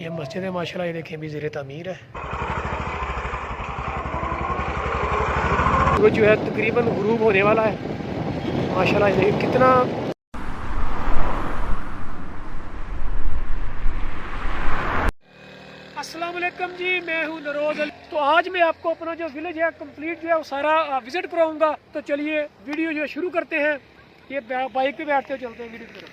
ये मस्जिद है माशाल्लाह, ये देखें अभी ज़ेरे तामीर है। वो जो है तकरीबन गुरूब होने वाला है माशाल्लाह, ये देखें कितना। अस्सलाम वालेकुम जी, मैं हूँ नरोज। तो आज मैं आपको अपना जो विलेज है कंप्लीट जो है वो सारा विजिट कराऊंगा। तो चलिए वीडियो जो है शुरू करते हैं। ये बाइक पे बैठते हुए चलते हैं वीडियो की तरफ।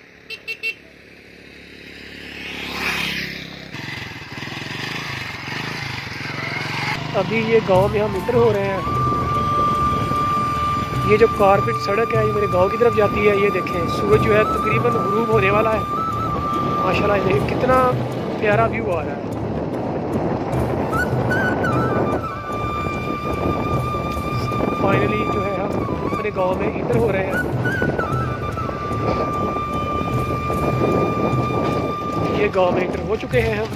अभी ये गांव में हम इंटर हो रहे हैं। ये जो कारपेट सड़क है ये मेरे गांव की तरफ जाती है। ये देखें सूरज जो है तकरीबन गुरूब होने वाला है माशाल्लाह, ये देखें कितना प्यारा व्यू आ रहा है। फाइनली जो है हम अपने गांव में इंटर हो रहे हैं। ये गांव में इंटर हो चुके हैं हम।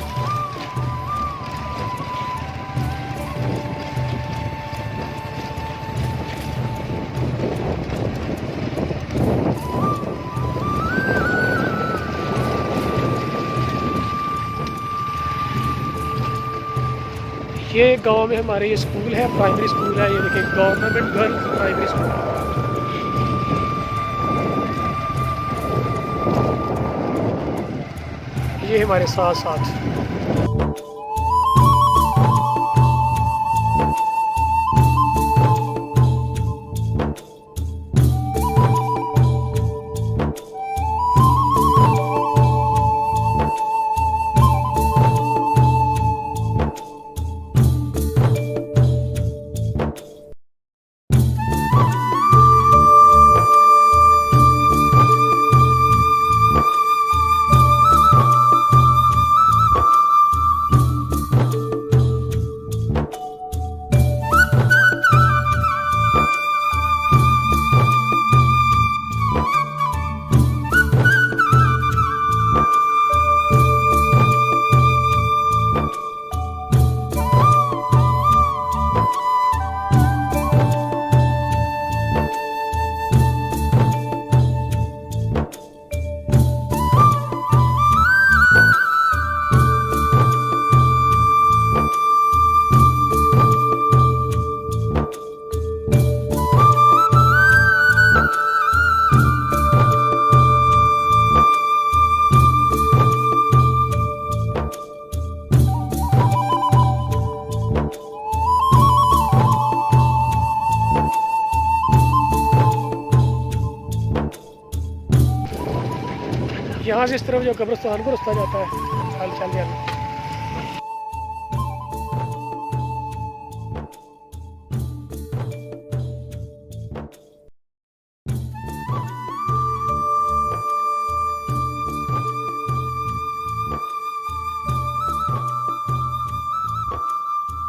ये गांव में हमारे ये स्कूल है, प्राइमरी स्कूल है। ये देखिए गवर्नमेंट गर्ल्स प्राइमरी स्कूल। ये हमारे साथ साथ यहाँ से इस तरफ जो कब्रिस्तान को रास्ता जाता है। चल चल यार।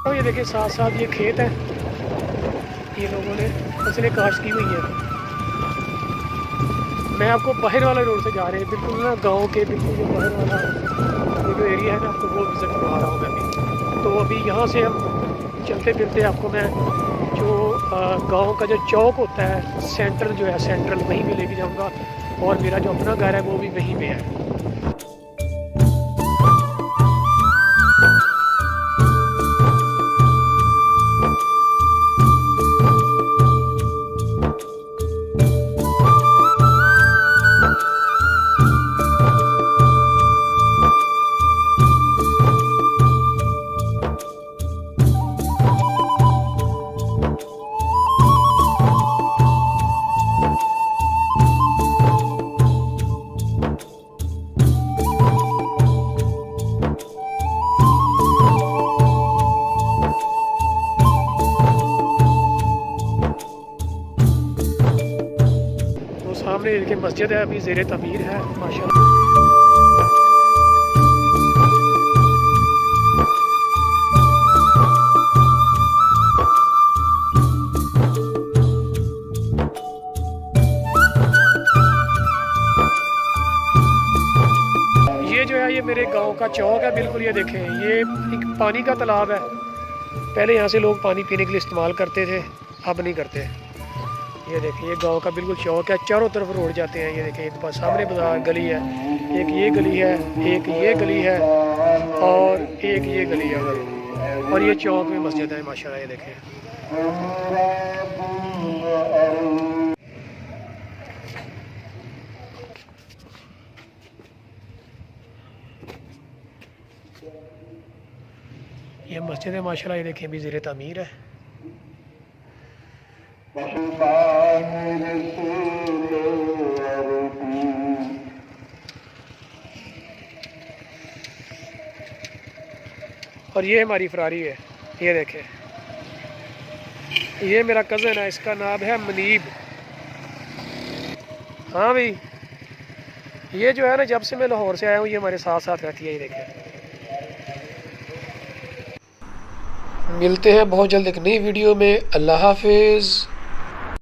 तो ये देखिए साथ साथ ये खेत है, ये लोगों ने फसलें काश्त की हुई है। मैं आपको बाहर वाला रोड से जा रहे हैं, बिल्कुल ना गांव के बिल्कुल जो बाहर वाला ये जो एरिया है ना, आपको वो विज़िट करवा रहा हूँ मैं अभी। तो अभी यहाँ से हम चलते फिरते आपको मैं जो गांव का जो चौक होता है सेंट्रल जो है सेंट्रल वहीं पे लेके जाऊँगा। और मेरा जो अपना घर है वो भी वहीं पे है। सामने देखिए मस्जिद है, अभी ज़ेरे तमीर है माशाल्लाह। ये जो है ये मेरे गांव का चौक है बिल्कुल। ये देखें ये एक पानी का तालाब है। पहले यहाँ से लोग पानी पीने के लिए इस्तेमाल करते थे, अब नहीं करते। ये देखिए ये गांव का बिल्कुल चौक है, चारों तरफ रोड जाते हैं। ये देखिए एक पास सामने बाजार गली है, एक ये गली है, एक ये गली है और एक ये गली है और ये चौक में मस्जिद है माशाल्लाह। ये देखें ये मस्जिद है माशाल्लाह। ये देखें भी ज़ेरे तामीर है। और ये हमारी फरारी है। ये देखें ये मेरा कज़न है, इसका नाम है मनीब। हाँ भाई ये जो है ना जब से मैं लाहौर से आया हूँ ये हमारे साथ साथ रहती है। ये देखें मिलते हैं बहुत जल्द एक नई वीडियो में। अल्लाह हाफिज़।